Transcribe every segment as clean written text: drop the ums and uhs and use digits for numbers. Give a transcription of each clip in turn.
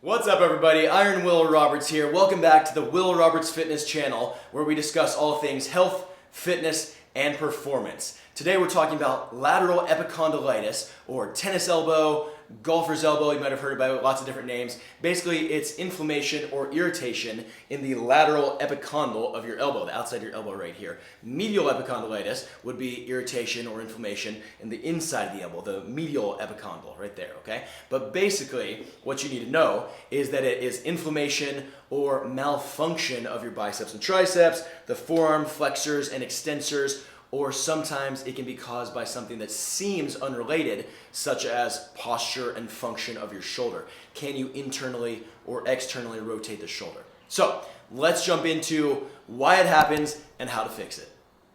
What's up everybody, Iron Will Roberts here. Welcome back to the Will Roberts Fitness channel where we discuss all things health, fitness, and performance. Today we're talking about lateral epicondylitis or tennis elbow, golfer's elbow, you might have heard about it, lots of different names. Basically it's inflammation or irritation in the lateral epicondyle of your elbow, the outside of your elbow right here. Medial epicondylitis would be irritation or inflammation in the inside of the elbow, the medial epicondyle right there, okay? But basically what you need to know is that it is inflammation or malfunction of your biceps and triceps, the forearm flexors and extensors, or sometimes it can be caused by something that seems unrelated, such as posture and function of your shoulder. Can you internally or externally rotate the shoulder? So let's jump into why it happens and how to fix it.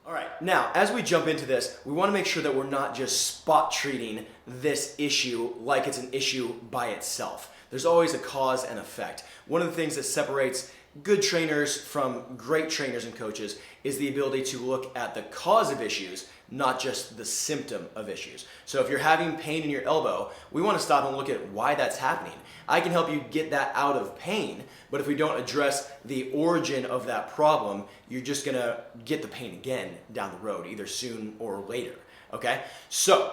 All right, now as we jump into this, we want to make sure that we're not just spot treating this issue like it's an issue by itself. There's always a cause and effect. One of the things that separates good trainers from great trainers and coaches is the ability to look at the cause of issues, not just the symptom of issues. So if you're having pain in your elbow, we want to stop and look at why that's happening. I can help you get that out of pain, but if we don't address the origin of that problem, you're just gonna get the pain again down the road, either soon or later, okay? So,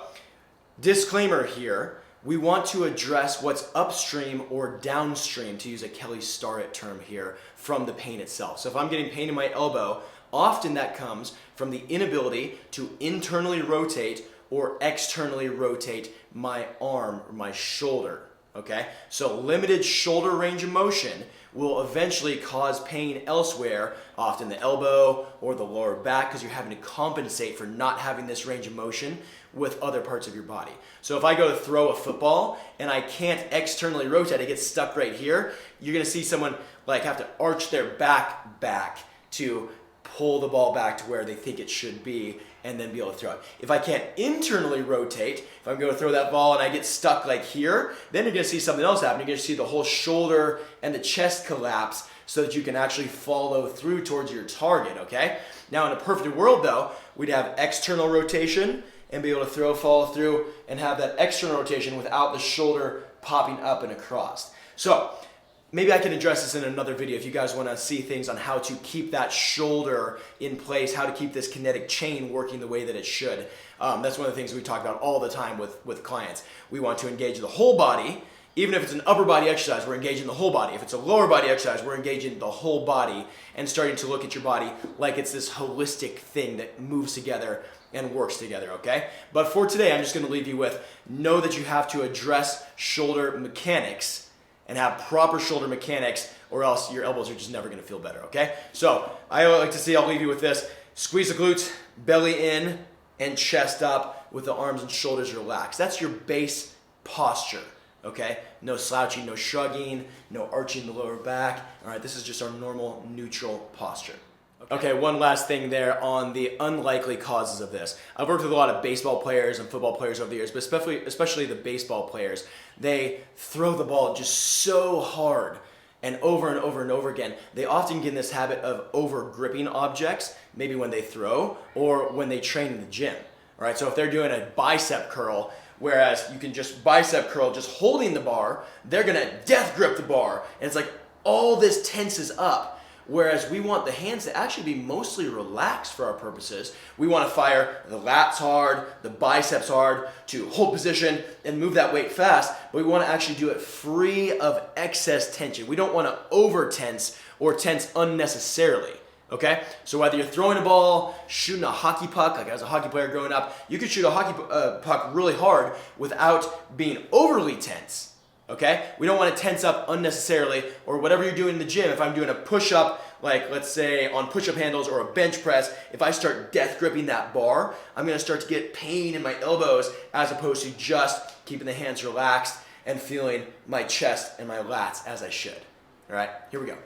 disclaimer here, we want to address what's upstream or downstream, to use a Kelly Starrett term here, from the pain itself. So if I'm getting pain in my elbow, often that comes from the inability to internally rotate or externally rotate my arm or my shoulder, okay? So limited shoulder range of motion will eventually cause pain elsewhere, often the elbow or the lower back, because you're having to compensate for not having this range of motion with other parts of your body. So if I go to throw a football and I can't externally rotate, I get stuck right here, you're gonna see someone like have to arch their back to pull the ball back to where they think it should be and then be able to throw it. If I can't internally rotate, if I'm going to throw that ball and I get stuck like here, then you're going to see something else happen. You're going to see the whole shoulder and the chest collapse so that you can actually follow through towards your target, okay? Now in a perfect world though, we'd have external rotation and be able to follow through and have that external rotation without the shoulder popping up and across. So maybe I can address this in another video if you guys want to see things on how to keep that shoulder in place, how to keep this kinetic chain working the way that it should. That's one of the things we talk about all the time with clients. We want to engage the whole body. Even if it's an upper body exercise, we're engaging the whole body. If it's a lower body exercise, we're engaging the whole body and starting to look at your body like it's this holistic thing that moves together and works together, okay? But for today, I'm just gonna leave you with, know that you have to address shoulder mechanics and have proper shoulder mechanics, or else your elbows are just never gonna feel better, okay? So I like to see, I'll leave you with this: squeeze the glutes, belly in, and chest up with the arms and shoulders relaxed. That's your base posture, okay? No slouching, no shrugging, no arching the lower back. All right, this is just our normal neutral posture. Okay, one last thing there on the unlikely causes of this. I've worked with a lot of baseball players and football players over the years, but especially the baseball players. They throw the ball just so hard and over and over and over again. They often get in this habit of over gripping objects, maybe when they throw or when they train in the gym. All right, so if they're doing a bicep curl, whereas you can just bicep curl just holding the bar, they're gonna death grip the bar, and it's like all this tenses up. Whereas we want the hands to actually be mostly relaxed for our purposes. We want to fire the lats hard, the biceps hard, to hold position and move that weight fast, but we want to actually do it free of excess tension. We don't want to over tense or tense unnecessarily, okay? So whether you're throwing a ball, shooting a hockey puck, like I was a hockey player growing up, you could shoot a hockey puck really hard without being overly tense. Okay? We don't want to tense up unnecessarily, or whatever you're doing in the gym. If I'm doing a push-up, like let's say on push-up handles or a bench press, if I start death gripping that bar, I'm going to start to get pain in my elbows as opposed to just keeping the hands relaxed and feeling my chest and my lats as I should. All right, here we go.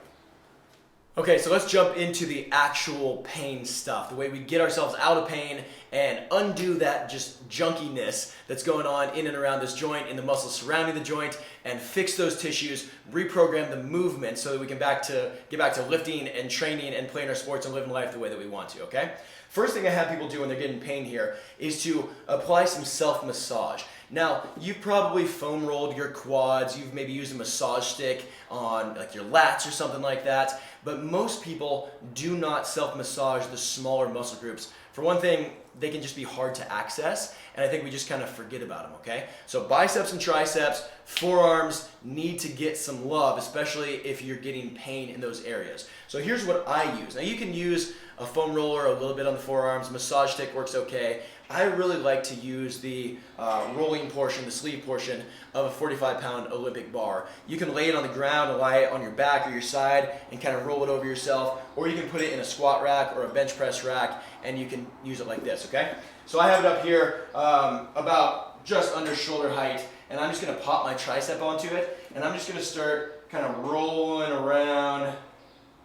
Okay, so let's jump into the actual pain stuff, the way we get ourselves out of pain and undo that just junkiness that's going on in and around this joint, in the muscles surrounding the joint, and fix those tissues, reprogram the movement so that we can get back to lifting and training and playing our sports and living life the way that we want to, okay? First thing I have people do when they're getting pain here is to apply some self-massage. Now, you've probably foam rolled your quads, you've maybe used a massage stick on like your lats or something like that, but most people do not self-massage the smaller muscle groups. For one thing, they can just be hard to access, and I think we just kind of forget about them, okay? So biceps and triceps, forearms need to get some love, especially if you're getting pain in those areas. So here's what I use. Now you can use a foam roller a little bit on the forearms, massage stick works okay. I really like to use the rolling portion, the sleeve portion of a 45-pound Olympic bar. You can lay it on the ground and lie it on your back or your side and kind of roll it over yourself, or you can put it in a squat rack or a bench press rack and you can use it like this, okay? So I have it up here about just under shoulder height, and I'm just gonna pop my tricep onto it, and I'm just gonna start kind of rolling around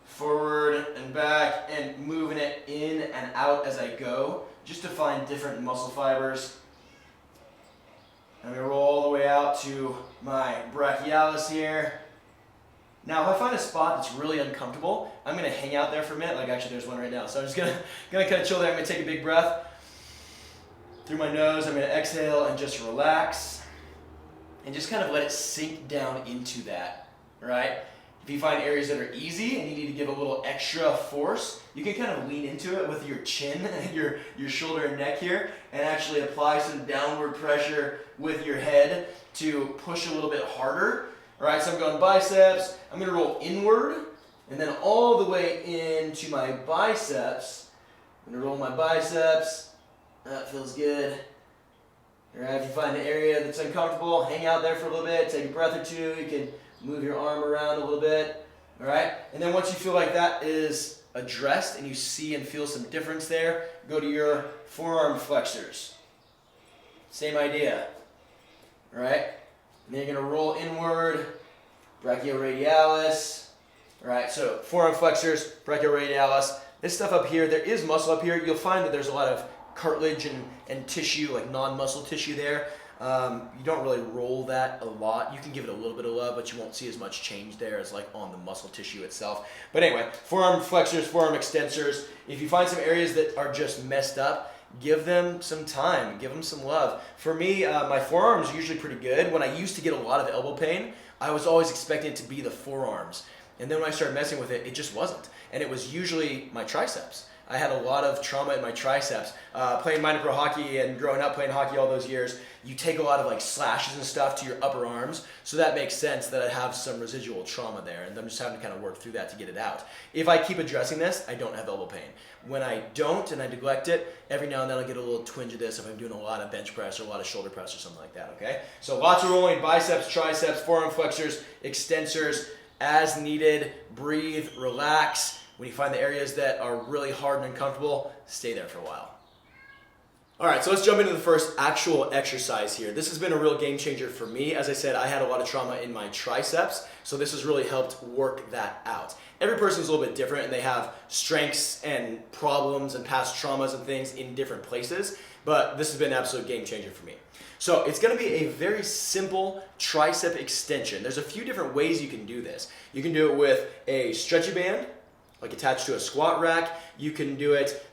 forward and back and moving it in and out as I go, just to find different muscle fibers. I'm going to roll all the way out to my brachialis here. Now, if I find a spot that's really uncomfortable, I'm going to hang out there for a minute. Like actually, there's one right now. So I'm just going to kind of chill there. I'm going to take a big breath through my nose. I'm going to exhale and just relax and just kind of let it sink down into that, right? If you find areas that are easy and you need to give a little extra force, you can kind of lean into it with your chin, your shoulder and neck here, and actually apply some downward pressure with your head to push a little bit harder. All right, so I'm going biceps. I'm going to roll inward and then all the way into my biceps. I'm going to roll my biceps. That feels good. All right, if you find an area that's uncomfortable, hang out there for a little bit, take a breath or two. You can move your arm around a little bit, all right? And then once you feel like that is addressed and you see and feel some difference there, go to your forearm flexors. Same idea, all right? And then you're gonna roll inward, brachioradialis, all right? So forearm flexors, brachioradialis. This stuff up here, there is muscle up here. You'll find that there's a lot of cartilage and tissue, like non-muscle tissue there. You don't really roll that a lot. You can give it a little bit of love, but you won't see as much change there as like on the muscle tissue itself. But anyway, forearm flexors, forearm extensors. If you find some areas that are just messed up, give them some time, give them some love. For me, my forearms are usually pretty good. When I used to get a lot of elbow pain, I was always expecting it to be the forearms. And then when I started messing with it, it just wasn't. And it was usually my triceps. I had a lot of trauma in my triceps. Playing minor pro hockey and growing up playing hockey all those years, you take a lot of like slashes and stuff to your upper arms, so that makes sense that I have some residual trauma there, and I'm just having to kind of work through that to get it out. If I keep addressing this, I don't have elbow pain. When I don't and I neglect it, every now and then I'll get a little twinge of this if I'm doing a lot of bench press or a lot of shoulder press or something like that, okay? So lots of rolling, biceps, triceps, forearm flexors, extensors, as needed. Breathe, relax. When you find the areas that are really hard and uncomfortable, stay there for a while. All right, so let's jump into the first actual exercise here. This has been a real game changer for me. As I said, I had a lot of trauma in my triceps, so this has really helped work that out. Every person's a little bit different, and they have strengths and problems and past traumas and things in different places, but this has been an absolute game changer for me. So it's going to be a very simple tricep extension. There's a few different ways you can do this. You can do it with a stretchy band, like attached to a squat rack. You can do it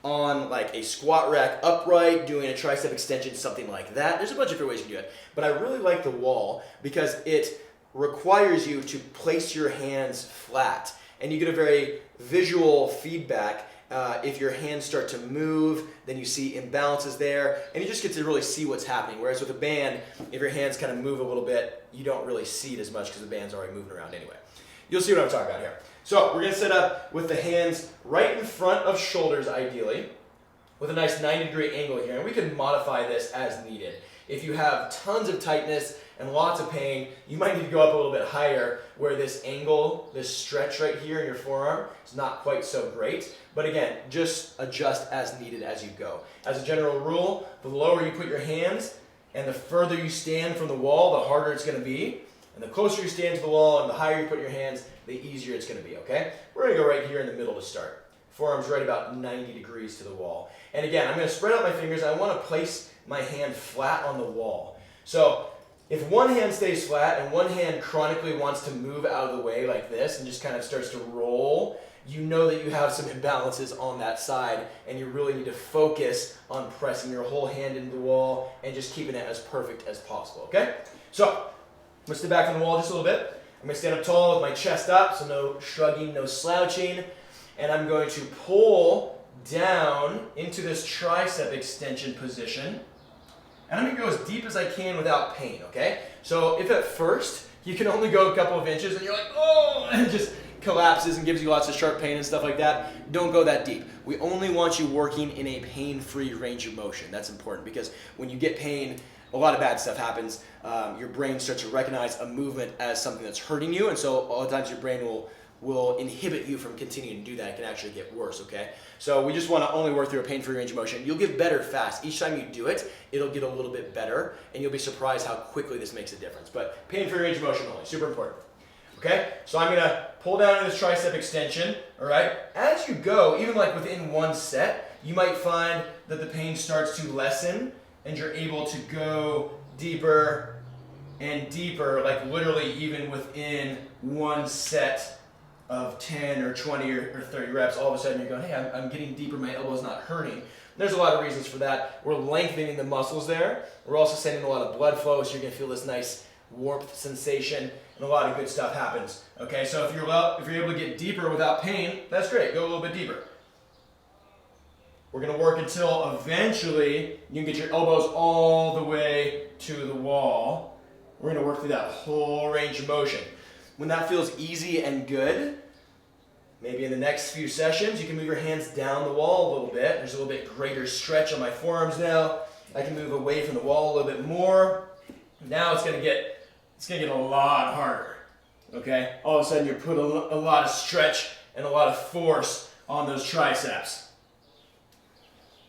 on like a squat rack upright, doing a tricep extension, something like that. There's a bunch of different ways you can do it, but I really like the wall because it requires you to place your hands flat, and you get a very visual feedback. If your hands start to move, then you see imbalances there, and you just get to really see what's happening. Whereas with a band, if your hands kind of move a little bit, you don't really see it as much because the band's already moving around anyway. You'll see what I'm talking about here. So we're going to set up with the hands right in front of shoulders, ideally, with a nice 90-degree angle here. And we can modify this as needed. If you have tons of tightness and lots of pain, you might need to go up a little bit higher where this angle, this stretch right here in your forearm is not quite so great. But again, just adjust as needed as you go. As a general rule, the lower you put your hands and the further you stand from the wall, the harder it's going to be. And the closer you stand to the wall and the higher you put your hands, the easier it's going to be, okay? We're going to go right here in the middle to start. Forearms right about 90 degrees to the wall. And again, I'm going to spread out my fingers. I want to place my hand flat on the wall. So if one hand stays flat and one hand chronically wants to move out of the way like this and just kind of starts to roll you know that you have some imbalances on that side, and you really need to focus on pressing your whole hand into the wall and just keeping it as perfect as possible, okay? So, I'm gonna step back from the wall just a little bit. I'm gonna stand up tall with my chest up, so no shrugging, no slouching, and I'm going to pull down into this tricep extension position, and I'm gonna go as deep as I can without pain, okay? So if at first you can only go a couple of inches and you're like, oh, and it just collapses and gives you lots of sharp pain and stuff like that, don't go that deep. We only want you working in a pain-free range of motion. That's important because when you get pain, a lot of bad stuff happens. Your brain starts to recognize a movement as something that's hurting you, and so a lot of times your brain will inhibit you from continuing to do that. It can actually get worse, okay? So we just want to only work through a pain-free range of motion. You'll get better fast. Each time you do it, it'll get a little bit better, and you'll be surprised how quickly this makes a difference. But pain-free range of motion only, super important. Okay, so I'm gonna pull down into this tricep extension, all right? As you go, even like within one set, you might find that the pain starts to lessen, and you're able to go deeper and deeper, like literally even within one set of 10 or 20 or 30 reps, all of a sudden you're going, hey, I'm getting deeper, my elbow's not hurting. There's a lot of reasons for that. We're lengthening the muscles there. We're also sending a lot of blood flow, so you're gonna feel this nice warmth sensation, and a lot of good stuff happens. Okay, so if you're able to get deeper without pain, that's great, go a little bit deeper. We're gonna work until eventually you can get your elbows all the way to the wall. We're gonna work through that whole range of motion. When that feels easy and good, maybe in the next few sessions, you can move your hands down the wall a little bit. There's a little bit greater stretch on my forearms now. I can move away from the wall a little bit more. Now it's gonna get a lot harder, okay? All of a sudden you put a lot of stretch and a lot of force on those triceps,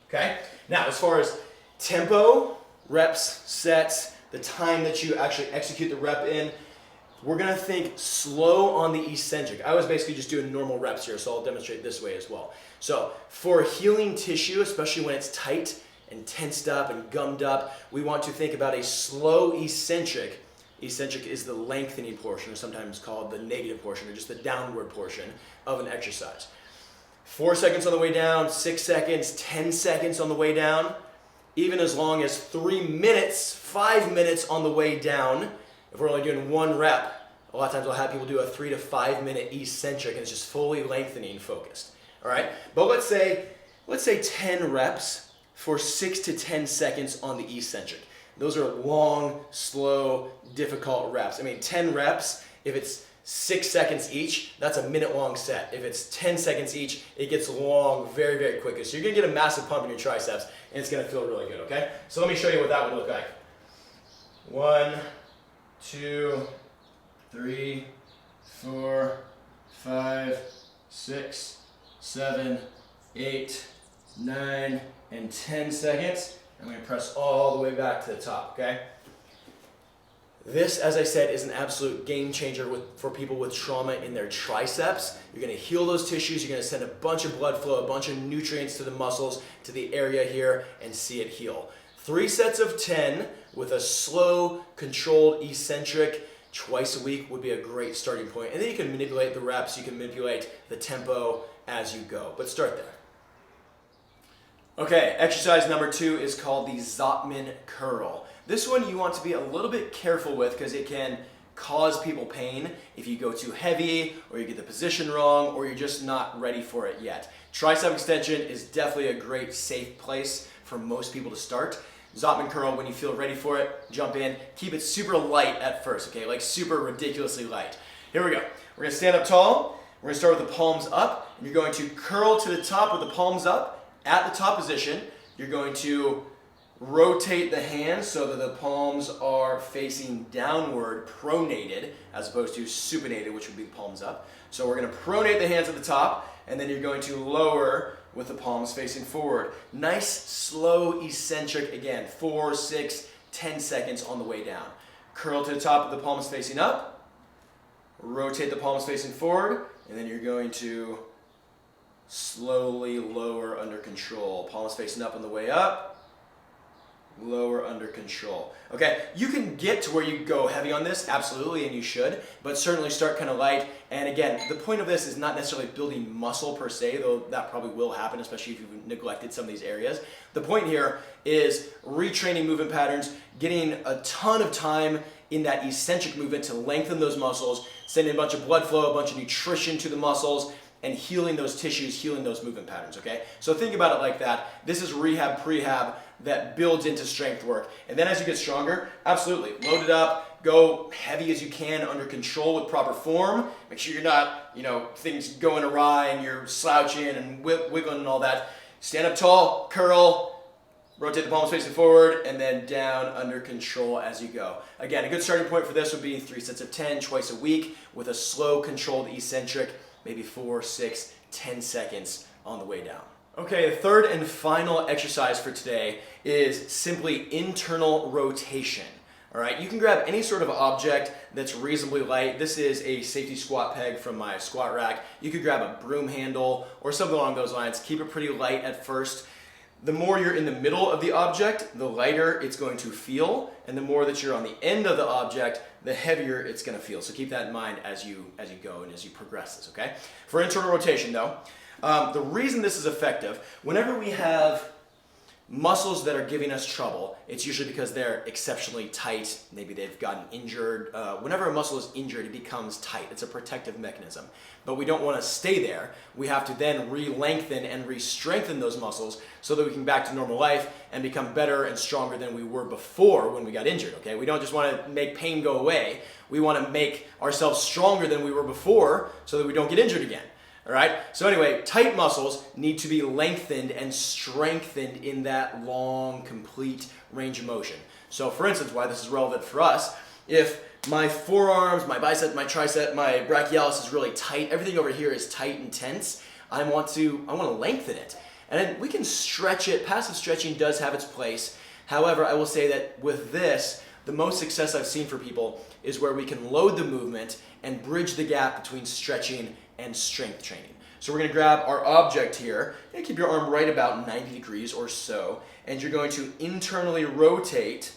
okay? Now, as far as tempo, reps, sets, the time that you actually execute the rep in, we're gonna think slow on the eccentric. I was basically just doing normal reps here, so I'll demonstrate this way as well. So for healing tissue, especially when it's tight and tensed up and gummed up, we want to think about a slow eccentric. Eccentric is the lengthening portion, or sometimes called the negative portion, or just the downward portion of an exercise. 4 seconds on the way down, 6 seconds, 10 seconds on the way down, even as long as 3 minutes, 5 minutes on the way down. If we're only doing one rep, a lot of times I'll have people do a 3 to 5 minute eccentric, and it's just fully lengthening focused. All right, but let's say 10 reps for 6 to 10 seconds on the eccentric. Those are long, slow, difficult reps. I mean, 10 reps, if it's 6 seconds each, that's a minute-long set. If it's 10 seconds each, it gets long very, very quickly. So you're gonna get a massive pump in your triceps, and it's gonna feel really good, okay? So let me show you what that would look like. 1, 2, 3, 4, 5, 6, 7, 8, 9, and 10 seconds. I'm going to press all the way back to the top, okay? This, as I said, is an absolute game changer for people with trauma in their triceps. You're going to heal those tissues. You're going to send a bunch of blood flow, a bunch of nutrients to the muscles, to the area here, and see it heal. 3 sets of 10 with a slow, controlled, eccentric twice a week would be a great starting point. And then you can manipulate the reps. You can manipulate the tempo as you go. But start there. Okay, exercise number 2 is called the Zotman Curl. This one you want to be a little bit careful with because it can cause people pain if you go too heavy, or you get the position wrong, or you're just not ready for it yet. Tricep extension is definitely a great safe place for most people to start. Zotman Curl, when you feel ready for it, jump in. Keep it super light at first, okay? Like super ridiculously light. Here we go. We're gonna stand up tall. We're gonna start with the palms up, and you're going to curl to the top with the palms up. At the top position, you're going to rotate the hands so that the palms are facing downward, pronated, as opposed to supinated, which would be the palms up. So we're going to pronate the hands at the top, and then you're going to lower with the palms facing forward. Nice, slow, eccentric, again, 4, 6, 10 seconds on the way down. Curl to the top with the palms facing up, rotate the palms facing forward, and then you're going to slowly lower under control. Palms facing up on the way up, lower under control. Okay, you can get to where you go heavy on this, absolutely, and you should, but certainly start kind of light. And again, the point of this is not necessarily building muscle per se, though that probably will happen, especially if you've neglected some of these areas. The point here is retraining movement patterns, getting a ton of time in that eccentric movement to lengthen those muscles, sending a bunch of blood flow, a bunch of nutrition to the muscles, and healing those tissues, healing those movement patterns, okay? So think about it like that. This is rehab, prehab that builds into strength work. And then as you get stronger, absolutely, load it up, go heavy as you can, under control with proper form. Make sure you're not, things going awry and you're slouching and wiggling and all that. Stand up tall, curl, rotate the palms facing forward, and then down under control as you go. Again, a good starting point for this would be 3 sets of 10 twice a week with a slow, controlled, eccentric, maybe 4, 6, 10 seconds on the way down. Okay, the third and final exercise for today is simply internal rotation. All right, you can grab any sort of object that's reasonably light. This is a safety squat peg from my squat rack. You could grab a broom handle or something along those lines. Keep it pretty light at first. The more you're in the middle of the object, the lighter it's going to feel, and the more that you're on the end of the object, the heavier it's going to feel. So keep that in mind as you go and as you progress this, okay? For internal rotation though, the reason this is effective, whenever we have muscles that are giving us trouble, it's usually because they're exceptionally tight, maybe they've gotten injured. Whenever a muscle is injured, it becomes tight. It's a protective mechanism. But we don't want to stay there. We have to then re-lengthen and re-strengthen those muscles so that we can back to normal life and become better and stronger than we were before when we got injured, okay? We don't just want to make pain go away. We want to make ourselves stronger than we were before so that we don't get injured again. All right, so anyway, tight muscles need to be lengthened and strengthened in that long, complete range of motion. So for instance, why this is relevant for us, if my forearms, my bicep, my tricep, my brachialis is really tight, everything over here is tight and tense, I want to lengthen it. And then we can stretch it. Passive stretching does have its place. However, I will say that with this, the most success I've seen for people is where we can load the movement and bridge the gap between stretching and strength training. So we're going to grab our object here, and keep your arm right about 90 degrees or so, and you're going to internally rotate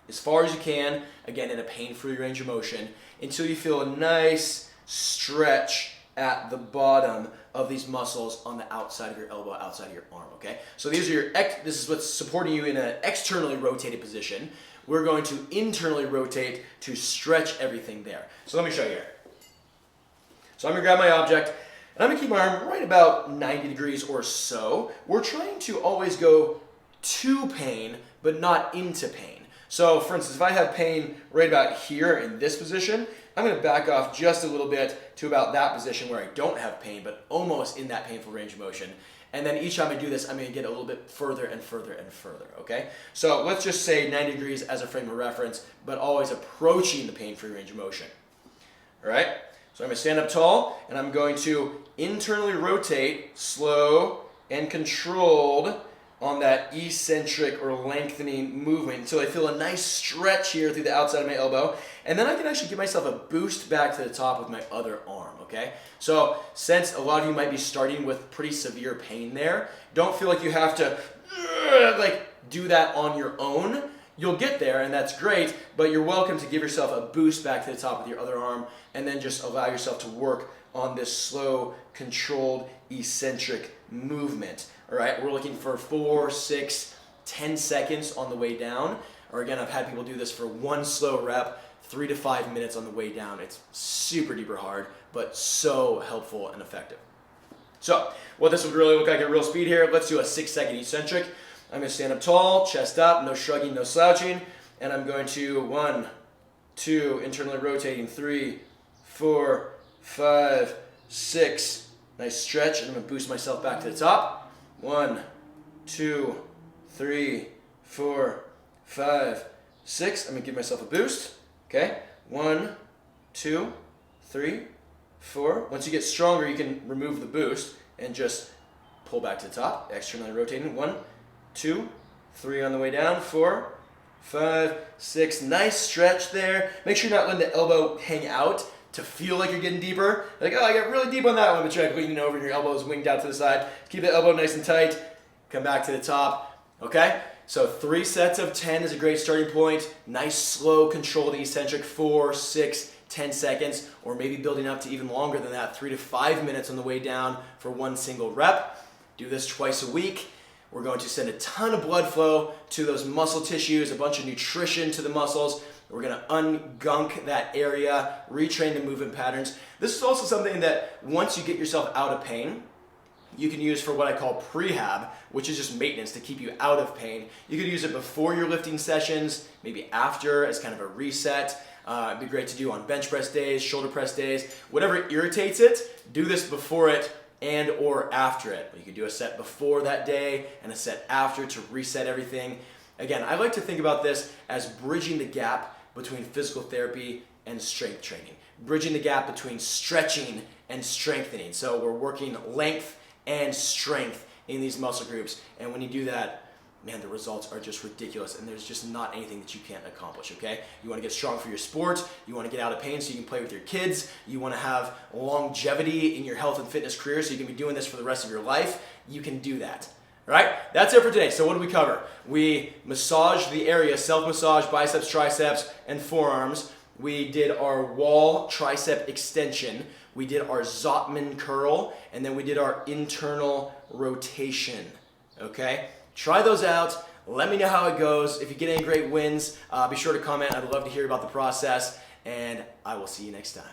as far as you can, again in a pain-free range of motion, until you feel a nice stretch at the bottom of these muscles on the outside of your elbow, outside of your arm, okay? So these are this is what's supporting you in an externally rotated position. We're going to internally rotate to stretch everything there. So let me show you here. So I'm going to grab my object, and I'm going to keep my arm right about 90 degrees or so. We're trying to always go to pain, but not into pain. So for instance, if I have pain right about here in this position, I'm going to back off just a little bit to about that position where I don't have pain, but almost in that painful range of motion. And then each time I do this, I'm going to get a little bit further and further and further, okay? So let's just say 90 degrees as a frame of reference, but always approaching the pain-free range of motion. All right? So I'm going to stand up tall, and I'm going to internally rotate, slow and controlled, on that eccentric or lengthening movement until I feel a nice stretch here through the outside of my elbow. And then I can actually give myself a boost back to the top with my other arm, okay? So since a lot of you might be starting with pretty severe pain there, don't feel like you have to do that on your own. You'll get there, and that's great, but you're welcome to give yourself a boost back to the top with your other arm, and then just allow yourself to work on this slow, controlled, eccentric movement. All right, we're looking for 4, 6, 10 seconds on the way down. Or again, I've had people do this for one slow rep, 3 to 5 minutes on the way down. It's super duper hard, but so helpful and effective. So what this would really look like at real speed here, let's do a 6-second eccentric. I'm going to stand up tall, chest up, no shrugging, no slouching, and I'm going to 1, 2, internally rotating, 3, 4, 5, 6. Nice stretch, and I'm going to boost myself back to the top. 1, 2, 3, 4, 5, 6. I'm going to give myself a boost. Okay? 1, 2, 3, 4. Once you get stronger, you can remove the boost and just pull back to the top. Externally rotating. 1, 2, 3 on the way down. 4, 5, 6. Nice stretch there. Make sure you're not letting the elbow hang out to feel like you're getting deeper. Like, oh, I got really deep on that one, but you're like leaning over and your elbow is winged out to the side. Keep the elbow nice and tight. Come back to the top. Okay? So 3 sets of 10 is a great starting point. Nice, slow, controlled eccentric, 4, 6, 10 seconds, or maybe building up to even longer than that, 3 to 5 minutes on the way down for one single rep. Do this twice a week. We're going to send a ton of blood flow to those muscle tissues, a bunch of nutrition to the muscles. We're going to ungunk that area, retrain the movement patterns. This is also something that once you get yourself out of pain, you can use for what I call prehab, which is just maintenance to keep you out of pain. You could use it before your lifting sessions, maybe after as kind of a reset. It'd be great to do on bench press days, shoulder press days, whatever irritates it, do this before it and or after it. You could do a set before that day and a set after to reset everything. Again, I like to think about this as bridging the gap between physical therapy and strength training. Bridging the gap between stretching and strengthening. So we're working length and strength in these muscle groups. And when you do that, man, the results are just ridiculous, and there's just not anything that you can't accomplish, okay? You want to get strong for your sport, you want to get out of pain so you can play with your kids, you want to have longevity in your health and fitness career so you can be doing this for the rest of your life, you can do that. All right, that's it for today. So what did we cover? We massaged the area, self-massage, biceps, triceps, and forearms. We did our wall tricep extension. We did our Zotman curl, and then we did our internal rotation, okay? Try those out. Let me know how it goes. If you get any great wins, be sure to comment. I'd love to hear about the process, and I will see you next time.